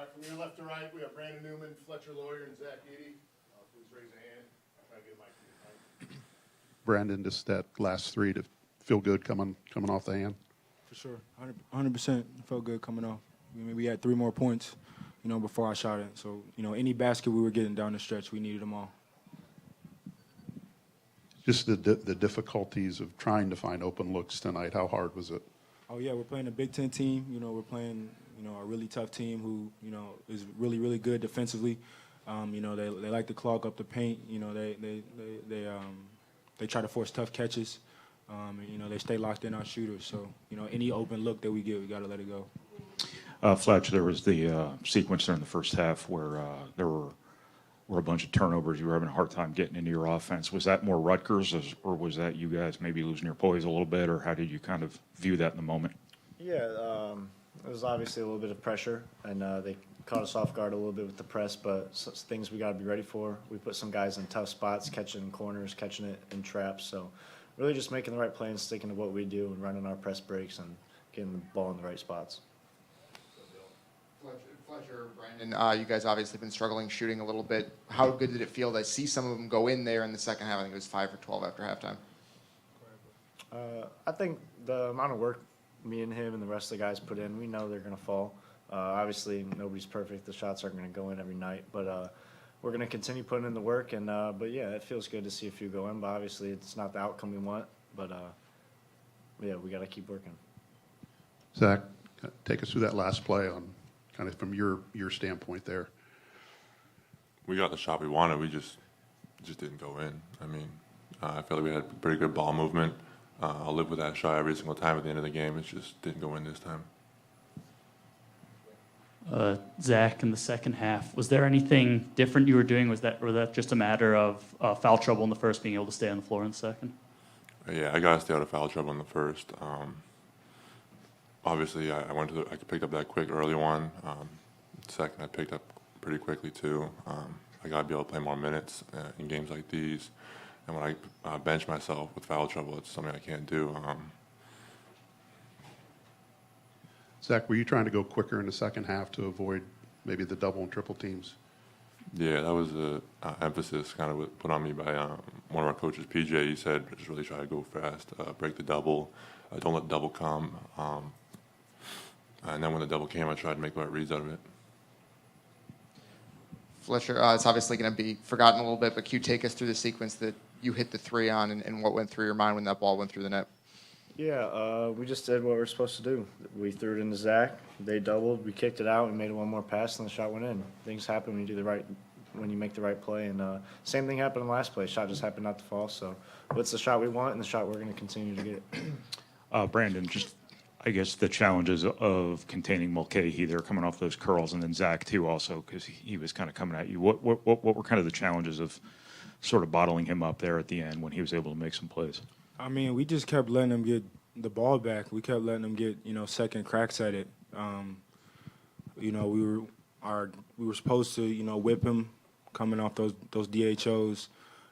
All right, from your left to right, we have Brandon Newman, Fletcher Lawyer, and Zach Eady. Please raise a hand. I'll try to get a mic to you. Brandon, just that last three to feel good coming off the hand? For sure, 100% felt good coming off. I mean, we had 3 more points, before I shot it. So, any basket we were getting down the stretch, we needed them all. Just the difficulties of trying to find open looks tonight. How hard was it? Oh, yeah, we're playing a Big Ten team. We're playing, a really tough team who, is really, really good defensively. They like to clog up the paint. They try to force tough catches. They stay locked in our shooters. So, any open look that we get, we got to let it go. Fletch, there was the sequence there in the first half where there were a bunch of turnovers. You were having a hard time getting into your offense. Was that more Rutgers, or was that you guys maybe losing your poise a little bit, or how did you kind of view that in the moment? Yeah, it was obviously a little bit of pressure, and they caught us off guard a little bit with the press, but things we got to be ready for. We put some guys in tough spots, catching corners, catching it in traps. So really just making the right play and sticking to what we do and running our press breaks and getting the ball in the right spots. Fletcher, Brandon, you guys obviously been struggling shooting a little bit. How good did it feel to see some of them go in there in the second half? I think it was 5 for 12 after halftime. I think the amount of work me and him and the rest of the guys put in, we know they're going to fall. Obviously, nobody's perfect. The shots aren't going to go in every night, but we're going to continue putting in the work. And but yeah, it feels good to see a few go in. But obviously, it's not the outcome we want. But yeah, we got to keep working. Zach, take us through that last play on kind of from your standpoint there. We got the shot we wanted. We just didn't go in. I mean, I felt like we had pretty good ball movement. I'll live with that shot every single time at the end of the game. It just didn't go in this time. Zach, in the second half, was there anything different you were doing? Was that just a matter of foul trouble in the first, being able to stay on the floor in the second? Yeah, I got to stay out of foul trouble in the first. Obviously, I picked up that quick early one. Second, I picked up pretty quickly too. I got to be able to play more minutes in games like these. And when I bench myself with foul trouble, it's something I can't do. Zach, were you trying to go quicker in the second half to avoid maybe the double and triple teams? Yeah, that was the emphasis kind of put on me by one of our coaches, PJ. He said, just really try to go fast, break the double, don't let the double come. And then when the double came, I tried to make the right reads out of it. Fletcher, it's obviously going to be forgotten a little bit, but can you take us through the sequence that you hit the three on and what went through your mind when that ball went through the net? Yeah, we just did what we were supposed to do. We threw it into Zach. They doubled. We kicked it out. We made one more pass, and the shot went in. Things happen when you make the right play. And same thing happened in the last play. Shot just happened not to fall. So it's the shot we want and the shot we're going to continue to get. Brandon, just I guess the challenges of containing Mulcahy there coming off those curls, and then Zach too also, because he was kind of coming at you. What were kind of the challenges of sort of bottling him up there at the end when he was able to make some plays? I mean, we just kept letting them get the ball back. We kept letting them get, second cracks at it. We were supposed to, whip him coming off those DHOs,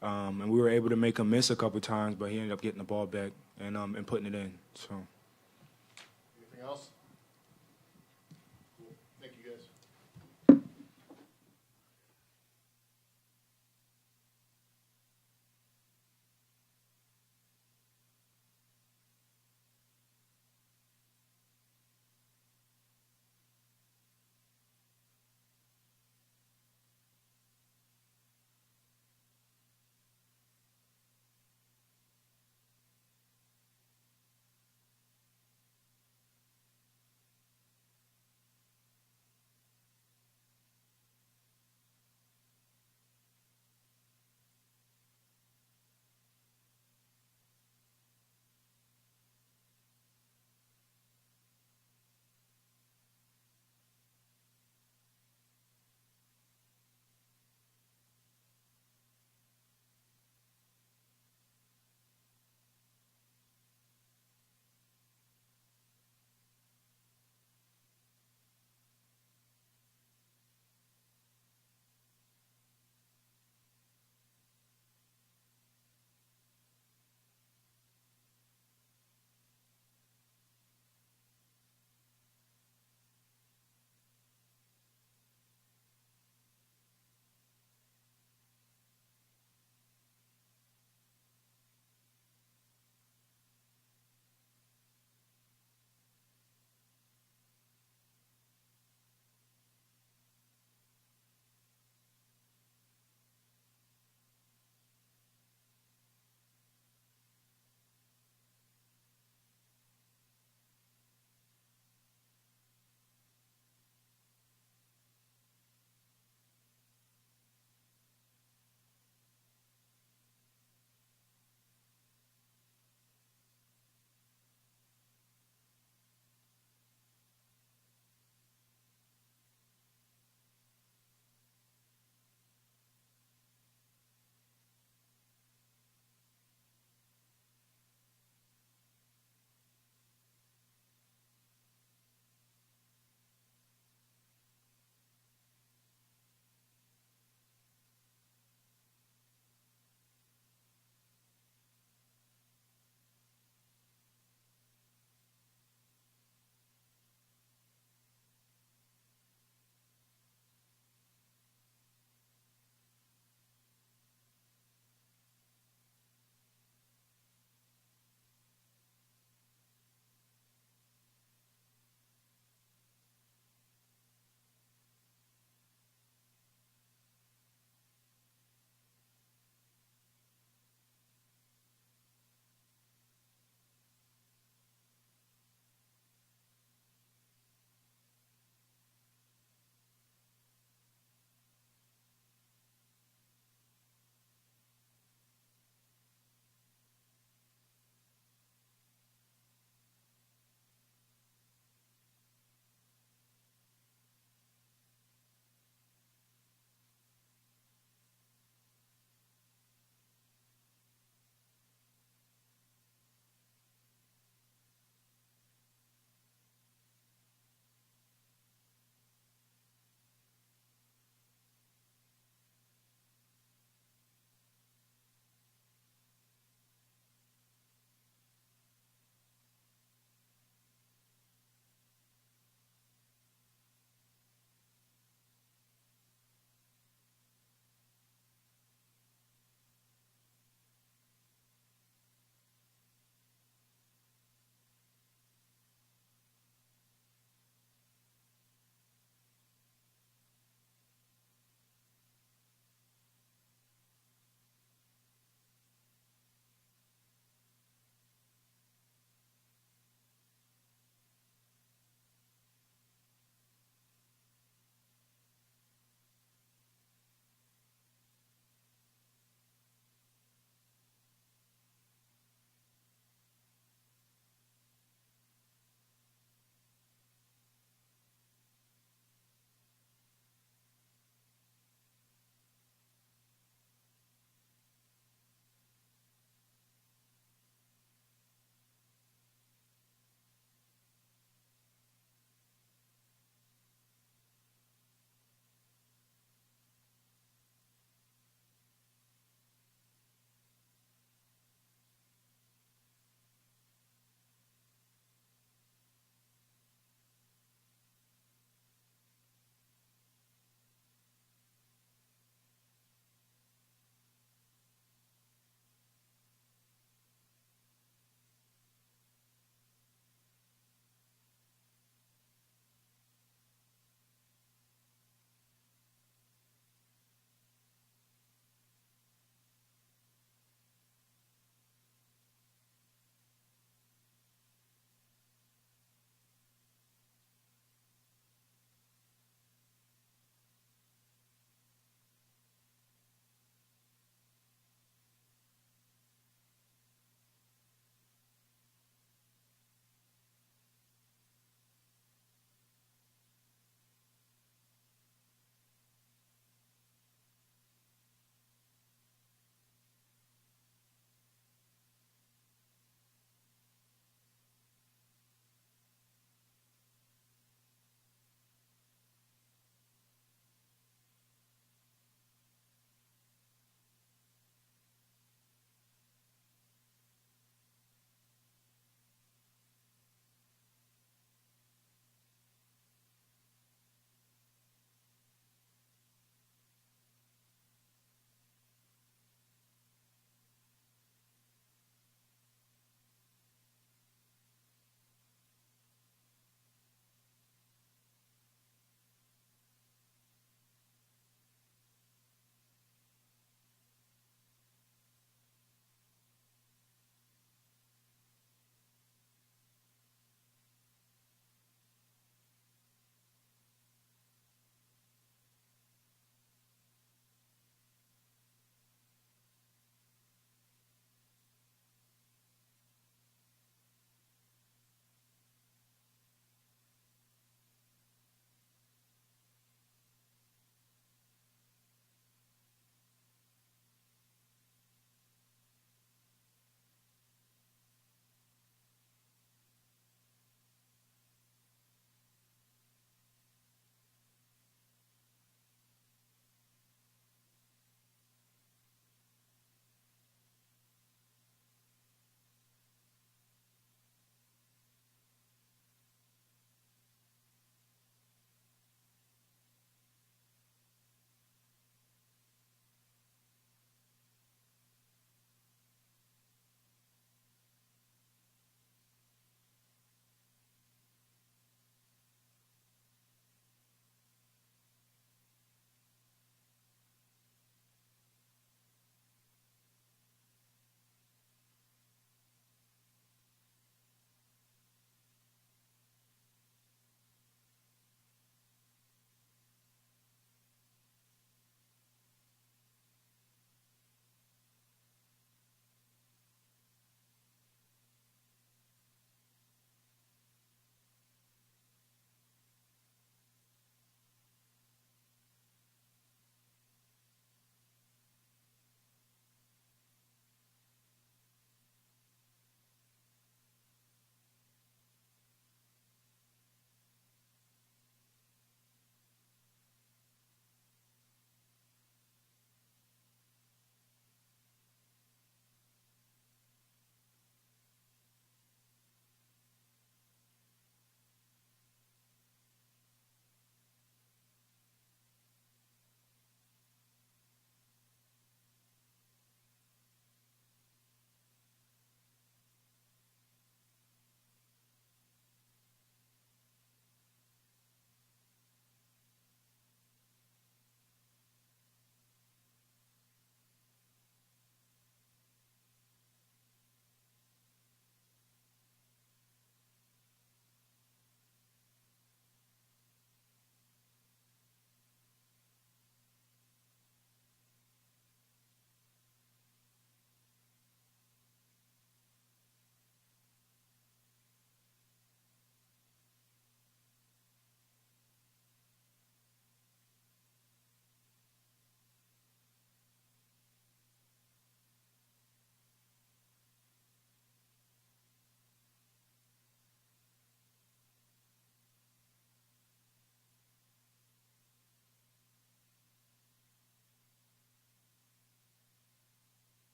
and we were able to make him miss a couple times, but he ended up getting the ball back and putting it in. So. Anything else? Cool. Thank you, guys.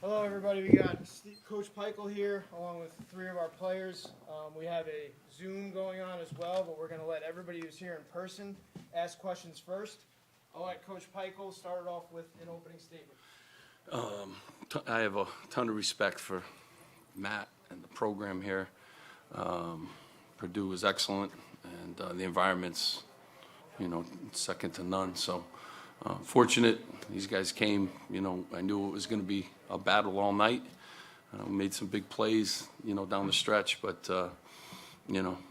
Hello, everybody. We got Coach Peichel here, along with 3 of our players. We have a Zoom going on as well, but we're going to let everybody who's here in person ask questions first. I'll let Coach Peichel start it off with an opening statement. I have a ton of respect for Matt and the program here. Purdue is excellent, and the environment's, second to none. So fortunate these guys came. I knew it was going to be a battle all night. Made some big plays, down the stretch, but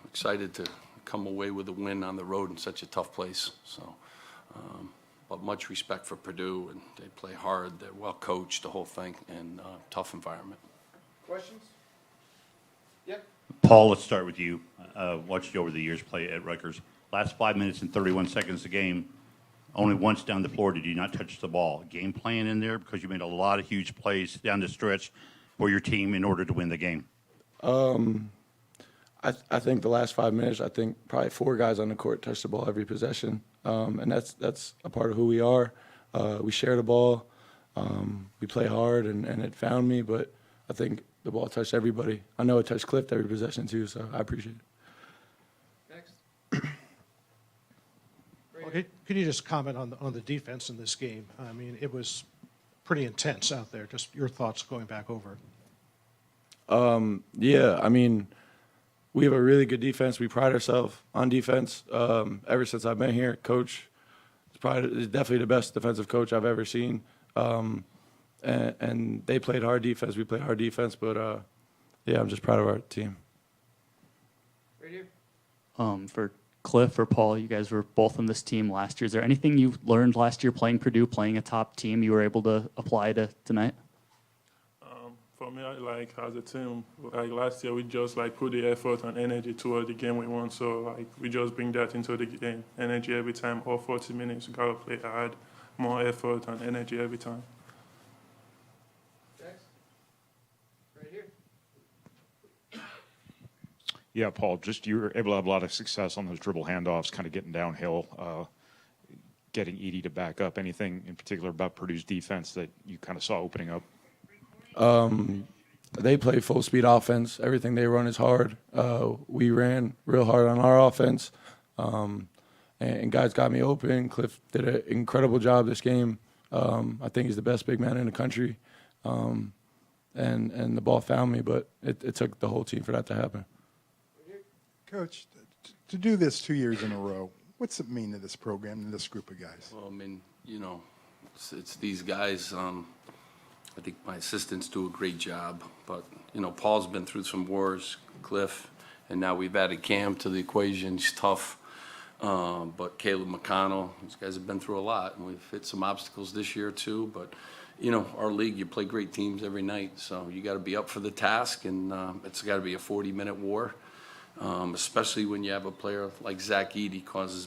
excited to come away with a win on the road in such a tough place. So, but much respect for Purdue, and they play hard. They're well coached, the whole thing, and tough environment. Questions? Yep. Paul, let's start with you. Watched you over the years play at Rutgers. Last 5 minutes and 31 seconds of the game, only once down the floor did you not touch the ball. Game plan in there because you made a lot of huge plays down the stretch for your team in order to win the game. I think the last 5 minutes, I think probably 4 guys on the court touched the ball every possession, and that's a part of who we are. We share the ball, we play hard, and it found me, but I think the ball touched everybody. I know it touched Cliff every possession too, so I appreciate it. Next. Okay, could you just comment on the defense in this game? I mean, it was pretty intense out there. Just your thoughts going back over it. Yeah, I mean, we have a really good defense. We pride ourselves on defense. Ever since I've been here, Coach is definitely the best defensive coach I've ever seen. And they played hard defense. We played hard defense, but yeah, I'm just proud of our team. Right here. For Cliff or Paul, you guys were both on this team last year. Is there anything you learned last year playing Purdue, playing a top team, you were able to apply to tonight? For me, as a team, last year, we just put the effort and energy toward the game we won. So we just bring that into the game, energy every time. All 40 minutes, we gotta play hard, more effort and energy every time. Next. Right here. Yeah, Paul, just you were able to have a lot of success on those dribble handoffs, kind of getting downhill, getting Edie to back up. Anything in particular about Purdue's defense that you kind of saw opening up? They play full speed offense. Everything they run is hard. We ran real hard on our offense, and guys got me open. Cliff did an incredible job this game. I think he's the best big man in the country, and the ball found me, but it took the whole team for that to happen. Coach, to do this 2 years in a row, what's it mean to this program and this group of guys? Well, I mean, it's these guys. I think my assistants do a great job, but Paul's been through some wars, Cliff, and now we've added Cam to the equation. He's tough, but Caleb McConnell, these guys have been through a lot, and we've hit some obstacles this year too. But our league, you play great teams every night, so you got to be up for the task, and it's got to be a 40-minute war. Especially when you have a player like Zach Edey causes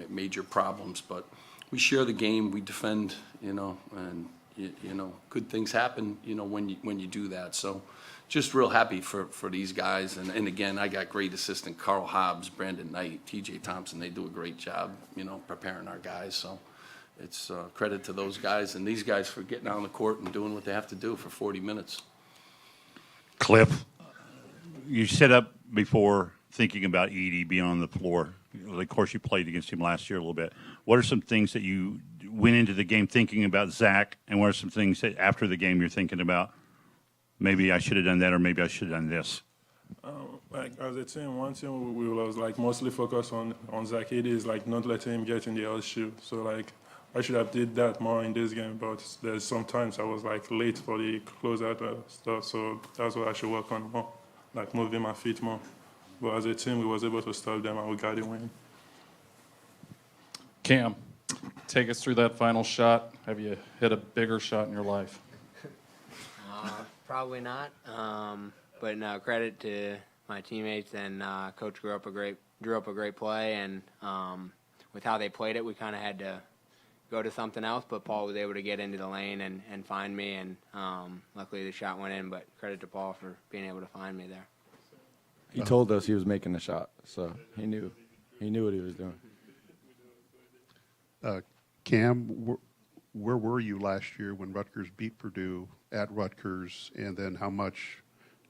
major problems, but we share the game, we defend, and good things happen, when you do that. So just real happy for these guys. And again, I got great assistant Carl Hobbs, Brandon Knight, TJ Thompson. They do a great job, preparing our guys. So it's credit to those guys and these guys for getting out on the court and doing what they have to do for 40 minutes. Cliff, you set up before thinking about Edie being on the floor. Of course, you played against him last year a little bit. What are some things that you went into the game thinking about Zach, and what are some things that after the game you're thinking about, maybe I should have done that or maybe I should have done this? As a team, one thing we was mostly focused on Zach Edey is not letting him get in the other shoe. So I should have did that more in this game, but there's sometimes I was late for the closeout stuff. So that's what I should work on more, moving my feet more. But as a team, we was able to stop them and we got the win. Cam, take us through that final shot. Have you hit a bigger shot in your life? Probably not. But no, credit to my teammates and coach drew up a great play, and with how they played it, we kind of had to go to something else. But Paul was able to get into the lane and find me, and luckily the shot went in. But credit to Paul for being able to find me there. He told us he was making the shot, so he knew what he was doing. Cam, where were you last year when Rutgers beat Purdue at Rutgers, and then how much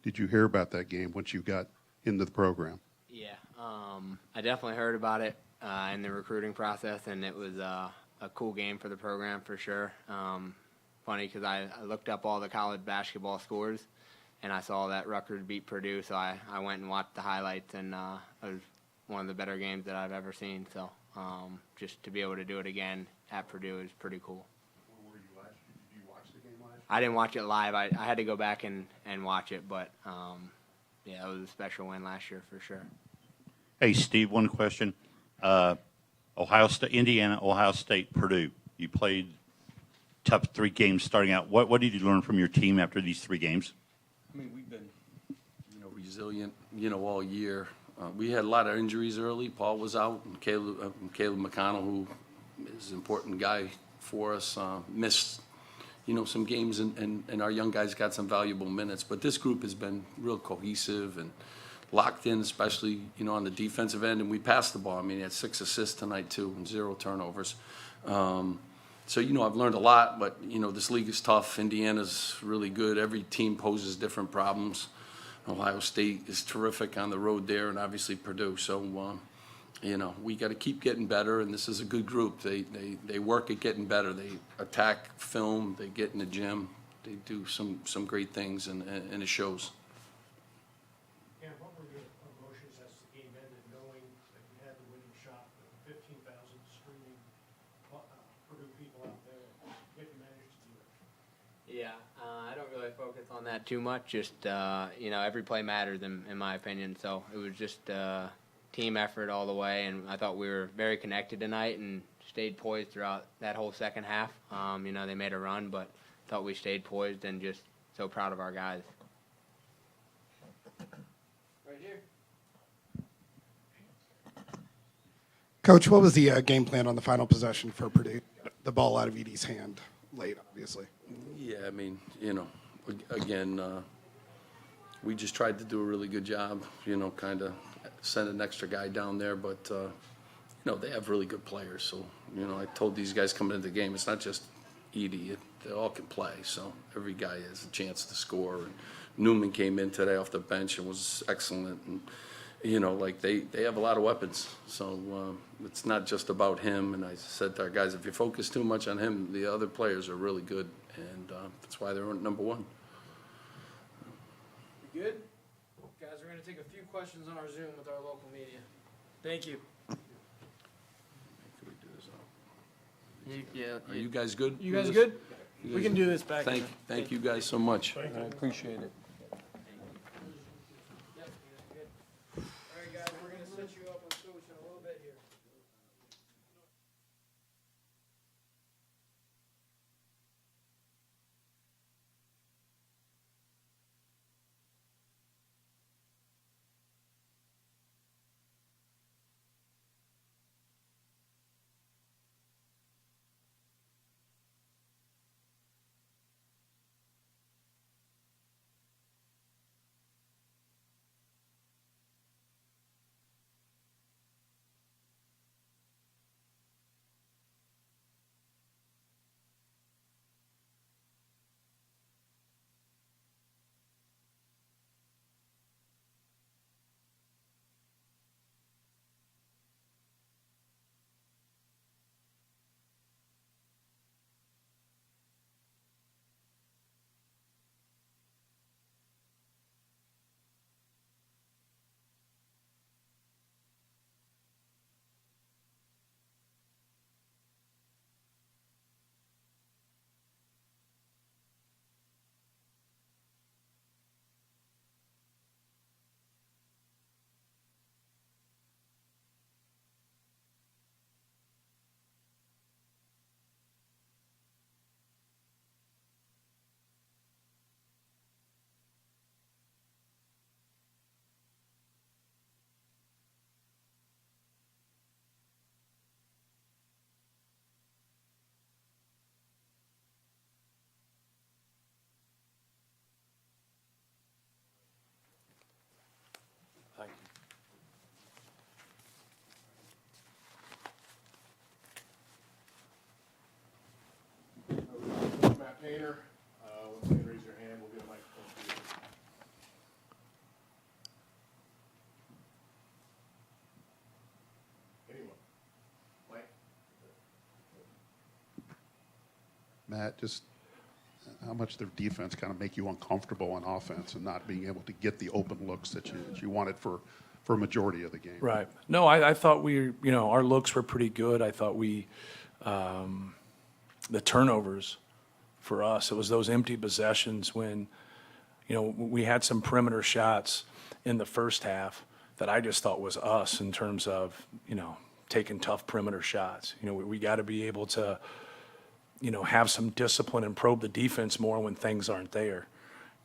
did you hear about that game once you got into the program? Yeah, I definitely heard about it in the recruiting process, and it was a cool game for the program for sure. Funny because I looked up all the college basketball scores, and I saw that Rutgers beat Purdue, so I went and watched the highlights, and it was one of the better games that I've ever seen. So just to be able to do it again at Purdue is pretty cool. Where were you last year? Did you watch the game last year? I didn't watch it live. I had to go back and watch it, but yeah, it was a special win last year for sure. Hey, Steve, one question. Ohio State, Indiana, Ohio State, Purdue. You played tough 3 games starting out. What did you learn from your team after these 3 games? I mean, we've been, resilient, all year. We had a lot of injuries early. Paul was out, and Caleb McConnell, who is an important guy for us, missed, some games, and our young guys got some valuable minutes. But this group has been real cohesive and locked in, especially, on the defensive end. And we passed the ball. I mean, he had 6 assists tonight, too, and 0 turnovers. So, I've learned a lot, but, this league is tough. Indiana's really good. Every team poses different problems. Ohio State is terrific on the road there, and obviously Purdue. So, we got to keep getting better, and this is a good group. They work at getting better. They attack film. They get in the gym. They do some great things, and it shows. And what were your emotions as the game ended, knowing that you had the winning shot, 15,000 screaming Purdue people out there, if you managed to do it? Yeah, I don't really focus on that too much. Just every play matters in my opinion. So it was just team effort all the way, and I thought we were very connected tonight and stayed poised throughout that whole second half. They made a run, but thought we stayed poised and just so proud of our guys. Right here. Coach, what was the game plan on the final possession for Purdue? The ball out of Edie's hand late, obviously. Yeah, I mean, again, we just tried to do a really good job, kind of send an extra guy down there, but, they have really good players. So, I told these guys coming into the game, it's not just Edie, they all can play. So every guy has a chance to score. And Newman came in today off the bench and was excellent. And, they have a lot of weapons. So it's not just about him. And I said to our guys, if you focus too much on him, the other players are really good. And that's why they're number 1. You good? Guys, we're going to take a few questions on our Zoom with our local media. Thank you. Yeah. Are you guys good? You guys good? We can do this back. Thank you guys so much. I appreciate it. All right, guys, we're going to set you up with Coach in a little bit here. Painter. Once you raise your hand, we'll get a microphone to you. Anyone? Mike? Matt, just how much their defense kind of make you uncomfortable on offense and not being able to get the open looks that you wanted for a majority of the game? Right. No, I thought our looks were pretty good. I thought the turnovers for us, it was those empty possessions when, we had some perimeter shots in the first half that I just thought was us in terms of, taking tough perimeter shots. We got to be able to, have some discipline and probe the defense more when things aren't there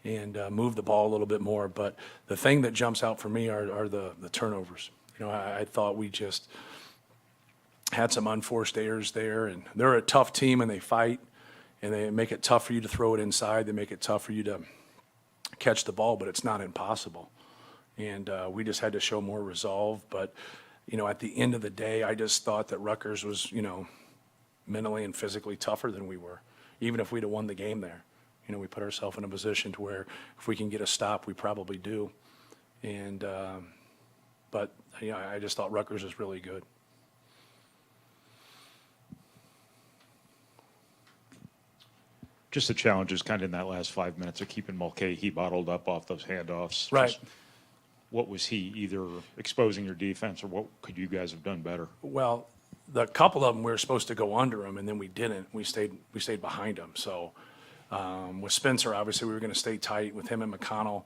and move the ball a little bit more. But the thing that jumps out for me are the turnovers. I thought we just had some unforced errors there, and they're a tough team and they fight, and they make it tough for you to throw it inside. They make it tough for you to catch the ball, but it's not impossible. And we just had to show more resolve. But, at the end of the day, I just thought that Rutgers was, mentally and physically tougher than we were, even if we'd have won the game there. We put ourselves in a position to where if we can get a stop, we probably do. And, but, I just thought Rutgers was really good. Just the challenges kind of in that last 5 minutes of keeping Mulcahy bottled up off those handoffs. Right. Just what was he either exposing your defense, or what could you guys have done better? Well, the couple of them we were supposed to go under him, and then we didn't. We stayed behind him. So with Spencer, obviously we were going to stay tight with him and McConnell.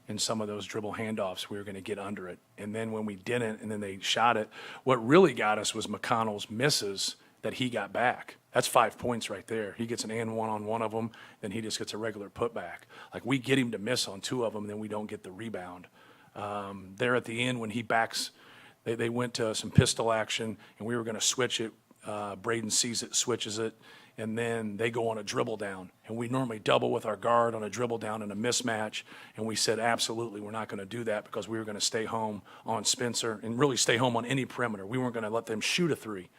In some of those dribble handoffs, we were going to get under it. And then when we didn't, and then they shot it, what really got us was McConnell's misses that he got back. That's 5 points right there. He gets an and one on one of them, then he just gets a regular putback. Like, we get him to miss on two of them, and then we don't get the rebound. There at the end when he backs, they went to some pistol action, and we were going to switch it. Braden sees it, switches it, and then they go on a dribble down. And we normally double with our guard on a dribble down in a mismatch, and we said, absolutely, we're not going to do that because we were going to stay home on Spencer and really stay home on any perimeter. We weren't going to let them shoot a three.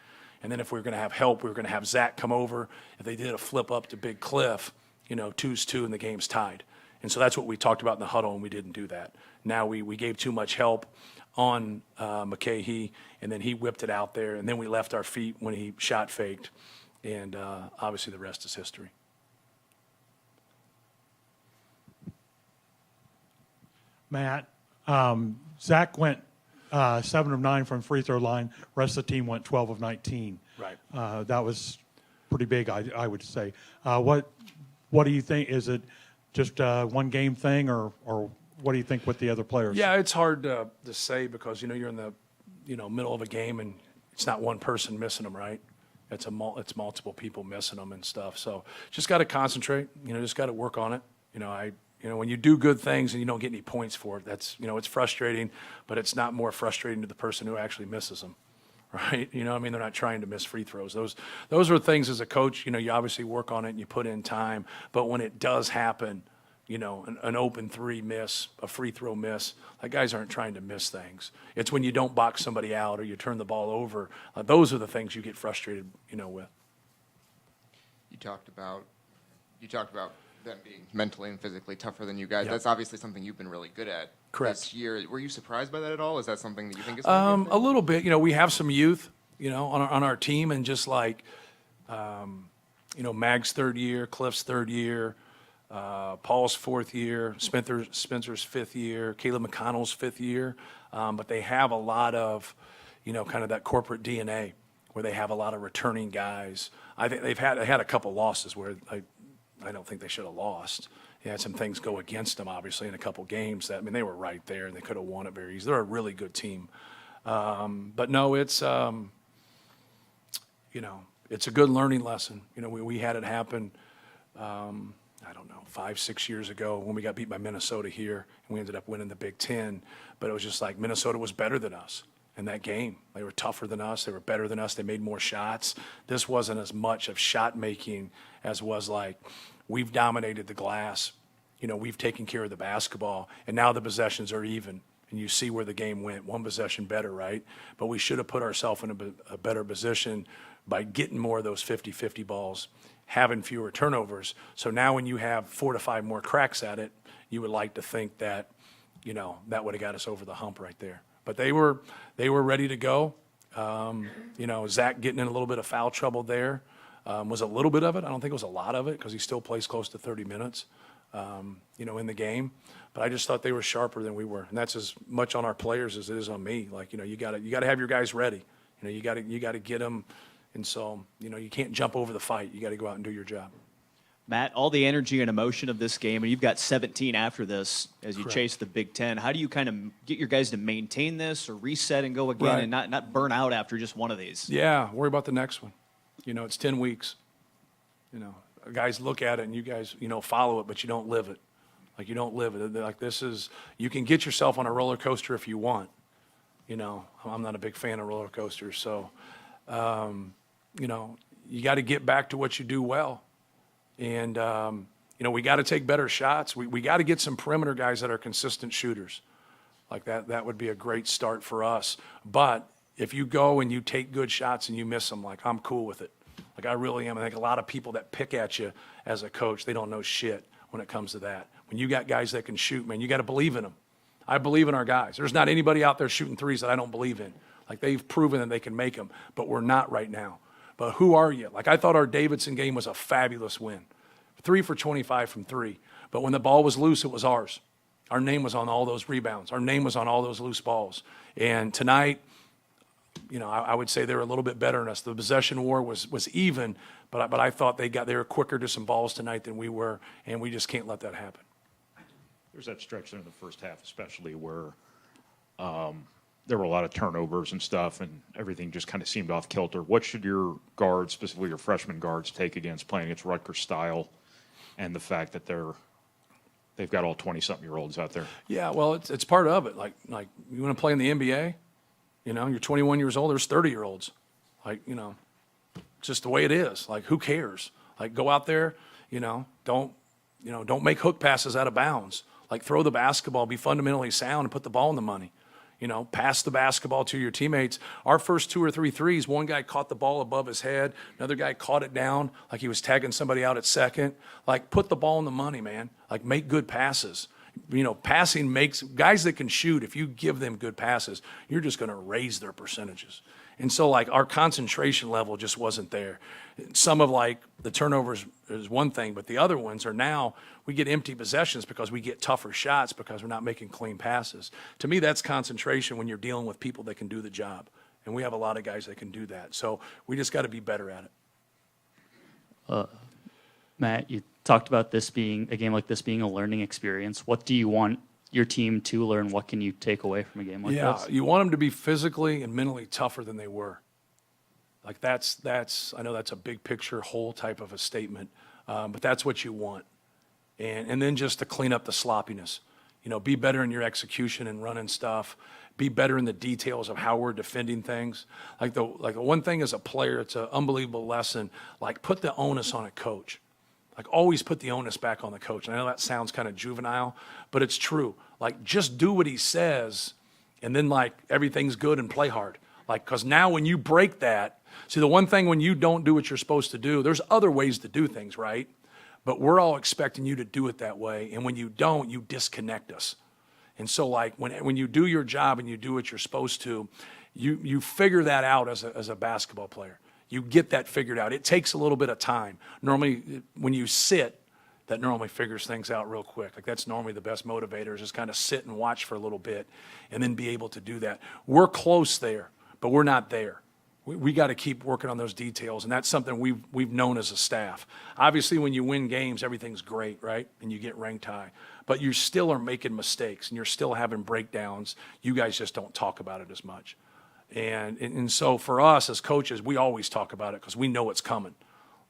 And then if we were going to have help, we were going to have Zach come over. If they did a flip up to Big Cliff, 2-2 and the game's tied. And so that's what we talked about in the huddle, and we didn't do that. Now we gave too much help on Mulcahy, and then he whipped it out there, and then we left our feet when he shot faked. And obviously the rest is history. Matt, Zach went 7 of 9 from free throw line. Rest of the team went 12 of 19. Right. That was pretty big, I would say. What do you think? Is it just a one game thing, or what do you think with the other players? Yeah, it's hard to say because you're in the middle of a game and it's not one person missing them, right? It's multiple people missing them and stuff. So just got to concentrate. Just got to work on it. When you do good things and you don't get any points for it, that's it's frustrating, but it's not more frustrating to the person who actually misses them, right? They're not trying to miss free throws. Those are things as a coach. You obviously work on it and you put in time, but when it does happen, an open three miss, a free throw miss, like, guys aren't trying to miss things. It's when you don't box somebody out or you turn the ball over. Those are the things you get frustrated, with. You talked about them being mentally and physically tougher than you guys. Yep. That's obviously something you've been really good at this year. Were you surprised by that at all? Is that something that you think is a little bit? We have some youth, on our team, and just like, Mag's third year, Cliff's third year, Paul's fourth year, Spencer's fifth year, Caleb McConnell's fifth year, but they have a lot of, kind of that corporate DNA where they have a lot of returning guys. I think they had a couple losses where I don't think they should have lost. They had some things go against them, obviously, in a couple games. They were right there, and they could have won it very easily. They're a really good team. But no, it's, it's a good learning lesson. We had it happen, I don't know, 5-6 years ago when we got beat by Minnesota here, and we ended up winning the Big Ten. But it was just like Minnesota was better than us in that game. They were tougher than us. They were better than us. They made more shots. This wasn't as much of shot making as was like, we've dominated the glass. We've taken care of the basketball, and now the possessions are even. And you see where the game went, one possession better, right? But we should have put ourselves in a better position by getting more of those 50-50 balls, having fewer turnovers. So now when you have 4 to 5 more cracks at it, you would like to think that, you know, that would have got us over the hump right there. But they were ready to go. You know, Zach getting in a little bit of foul trouble there was a little bit of it. I don't think it was a lot of it because he still plays close to 30 minutes, you know, in the game. But I just thought they were sharper than we were, and that's as much on our players as it is on me. Like, you know, you got to have your guys ready. You know, you got to get them, and so, you know, you can't jump over the fight. You got to go out and do your job. Matt, all the energy and emotion of this game, and you've got 17 after this as you chase the Big Ten. How do you kind of get your guys to maintain this or reset and go again and not burn out after just one of these? Yeah, worry about the next one. You know, it's 10 weeks. You know, guys look at it and you guys, you know, follow it, but you don't live it. Like, you don't live it. Like, this is, you can get yourself on a roller coaster if you want. You know, I'm not a big fan of roller coasters. So, you know, you got to get back to what you do well. And, you know, we got to take better shots. We got to get some perimeter guys that are consistent shooters. Like that would be a great start for us. But if you go and you take good shots and you miss them, like, I'm cool with it. Like, I really am. I think a lot of people that pick at you as a coach, they don't know shit when it comes to that. When you got guys that can shoot, man, you got to believe in them. I believe in our guys. There's not anybody out there shooting threes that I don't believe in. Like, they've proven that they can make them, but we're not right now. But who are you? Like, I thought our Davidson game was a fabulous win. 3 for 25 from 3. But when the ball was loose, it was ours. Our name was on all those rebounds. Our name was on all those loose balls. And tonight, you know, I would say they were a little bit better than us. The possession war was even, but I thought they were quicker to some balls tonight than we were, and we just can't let that happen. There's that stretch there in the first half, especially where there were a lot of turnovers and stuff, and everything just kind of seemed off kilter. What should your guards, specifically your freshman guards, take against playing against Rutgers style and the fact that they've got all 20-something-year-olds out there? Yeah, well, it's part of it. Like you want to play in the NBA, you know, you're 21 years old, there's 30-year-olds. Like, you know, it's just the way it is. Like, who cares? Like, go out there, don't make hook passes out of bounds. Like, throw the basketball, be fundamentally sound, and put the ball in the money. You know, pass the basketball to your teammates. Our first 2 or 3 threes, one guy caught the ball above his head, another guy caught it down like he was tagging somebody out at second. Like, put the ball in the money, man. Like, make good passes. You know, passing makes guys that can shoot, if you give them good passes, you're just going to raise their percentages. And so, like, our concentration level just wasn't there. Some of, like, the turnovers is one thing, but the other ones are now we get empty possessions because we get tougher shots because we're not making clean passes. To me, that's concentration when you're dealing with people that can do the job. And we have a lot of guys that can do that. So we just got to be better at it. Matt, you talked about this being a game like this being a learning experience. What do you want your team to learn? What can you take away from a game like this? Yeah, you want them to be physically and mentally tougher than they were. Like, that's I know that's a big picture, whole type of a statement, but that's what you want. And then just to clean up the sloppiness. You know, be better in your execution and running stuff. Be better in the details of how we're defending things. Like the one thing as a player, it's an unbelievable lesson. Like, put the onus on a coach. Like, always put the onus back on the coach. And I know that sounds kind of juvenile, but it's true. Like, just do what he says, and then, like, everything's good and play hard. Like, because now when you break that, see, the one thing when you don't do what you're supposed to do, there's other ways to do things, right? But we're all expecting you to do it that way, and when you don't, you disconnect us. And so, like, when you do your job and you do what you're supposed to, you figure that out as a basketball player. You get that figured out. It takes a little bit of time. Normally, when you sit, that normally figures things out real quick. Like, that's normally the best motivator, is just kind of sit and watch for a little bit and then be able to do that. We're close there, but we're not there. We got to keep working on those details, and that's something we've known as a staff. Obviously, when you win games, everything's great, right? And you get ranked high. But you still are making mistakes, and you're still having breakdowns. You guys just don't talk about it as much. And so for us as coaches, we always talk about it because we know it's coming.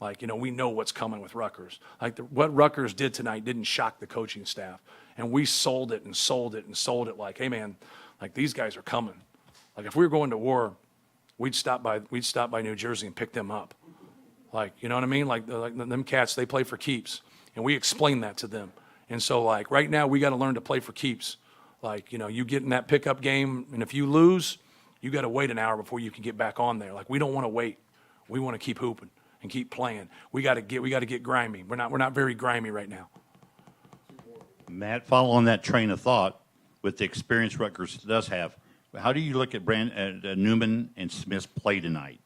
Like, you know, we know what's coming with Rutgers. Like, what Rutgers did tonight didn't shock the coaching staff. And we sold it and sold it and sold it like, hey, man, like, these guys are coming. Like, if we were going to war, we'd stop by New Jersey and pick them up. Like, you know what I mean? Like them cats, they play for keeps. And we explain that to them. And so, like, right now we got to learn to play for keeps. Like, you know, you get in that pickup game, and if you lose, you got to wait an hour before you can get back on there. Like, we don't want to wait. We want to keep hooping. and keep playing. We got to get grimy. We're not very grimy right now. Matt, following that train of thought, with the experience Rutgers does have, how do you look at Newman and Smith's play tonight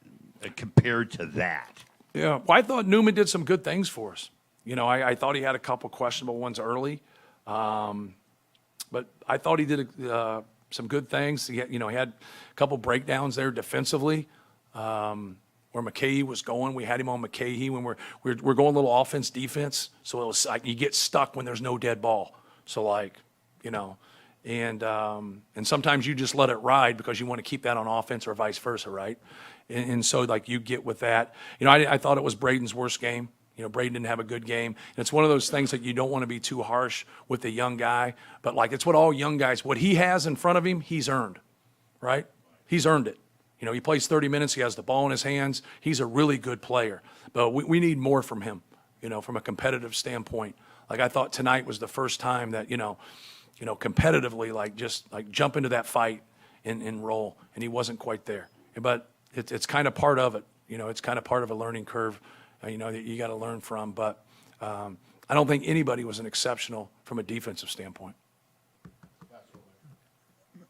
compared to that? Yeah, well, I thought Newman did some good things for us. You know, I thought he had a couple questionable ones early, but I thought he did some good things. He had a couple breakdowns there defensively, where McKay was going. We had him on McKay when we're going a little offense defense. So it was like you get stuck when there's no dead ball. So like, and sometimes you just let it ride because you want to keep that on offense or vice versa, right? And so like you get with that. I thought it was Braden's worst game. Braden didn't have a good game. And it's one of those things that you don't want to be too harsh with the young guy. But like it's what all young guys, what he has in front of him, he's earned, right? He's earned it. He plays 30 minutes. He has the ball in his hands. He's a really good player. But we need more from him, from a competitive standpoint. Like I thought tonight was the first time that, competitively, like just like jump into that fight and roll. And he wasn't quite there. But it's kind of part of it. It's kind of part of a learning curve, that you got to learn from. But I don't think anybody was an exceptional from a defensive standpoint.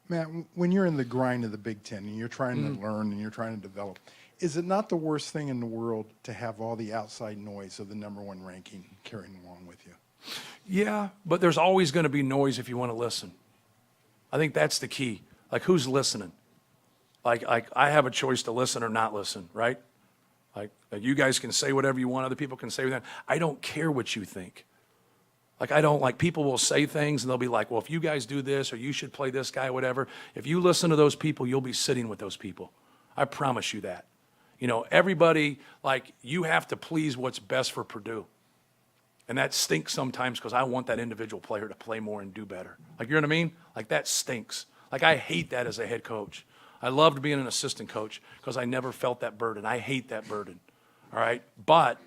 Matt, when you're in the grind of the Big Ten and you're trying to learn and you're trying to develop, is it not the worst thing in the world to have all the outside noise of the #1 ranking carrying along with you? Yeah, but there's always going to be noise if you want to listen. I think that's the key. Like, who's listening? Like I have a choice to listen or not listen, right? Like you guys can say whatever you want. Other people can say whatever. I don't care what you think. Like people will say things and they'll be like, well, if you guys do this or you should play this guy, whatever. If you listen to those people, you'll be sitting with those people. I promise you that. Everybody, like you have to please what's best for Purdue. And that stinks sometimes because I want that individual player to play more and do better. Like, you know what I mean? Like that stinks. Like I hate that as a head coach. I loved being an assistant coach because I never felt that burden. I hate that burden. All right. But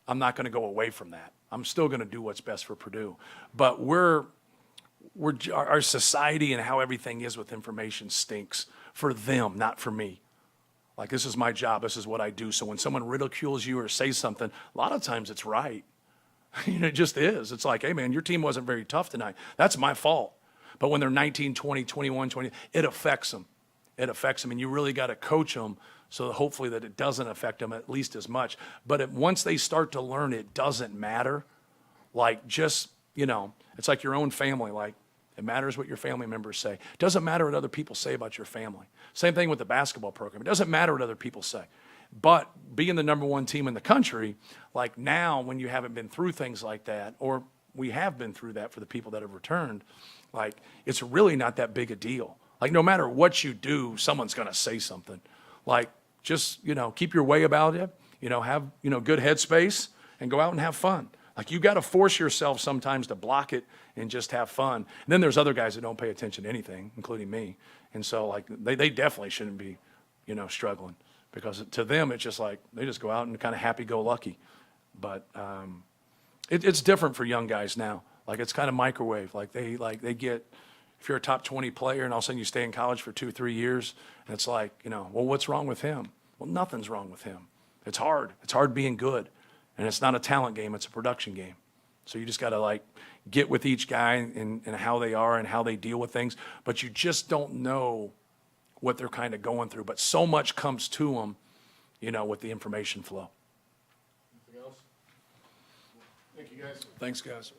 I'm not going to go away from that. I'm still going to do what's best for Purdue. But our society and how everything is with information stinks for them, not for me. Like, this is my job. This is what I do. So when someone ridicules you or says something, a lot of times it's right. It just is. It's like, hey, man, your team wasn't very tough tonight. That's my fault. But when they're 19, 20, 21, 20, it affects them. It affects them. And you really got to coach them so that hopefully that it doesn't affect them at least as much. But once they start to learn it doesn't matter, like just, it's like your own family. Like, it matters what your family members say. It doesn't matter what other people say about your family. Same thing with the basketball program. It doesn't matter what other people say. But being the #1 team in the country, like now when you haven't been through things like that, or we have been through that for the people that have returned, like it's really not that big a deal. Like no matter what you do, someone's going to say something. Like just, keep your way about it, have, good headspace and go out and have fun. Like you got to force yourself sometimes to block it and just have fun. And then there's other guys that don't pay attention to anything, including me. And so like they definitely shouldn't be, struggling because to them it's just like they just go out and kind of happy-go-lucky. But it's different for young guys now. Like it's kind of microwave. Like they get, if you're a top 20 player and all of a sudden you stay in college for 2-3 years and it's like, well, what's wrong with him? Well, nothing's wrong with him. It's hard. It's hard being good. And it's not a talent game, it's a production game. So you just got to like get with each guy and how they are and how they deal with things. But you just don't know what they're kind of going through. But so much comes to them, with the information flow. Anything else? Thank you, guys. Thanks, guys.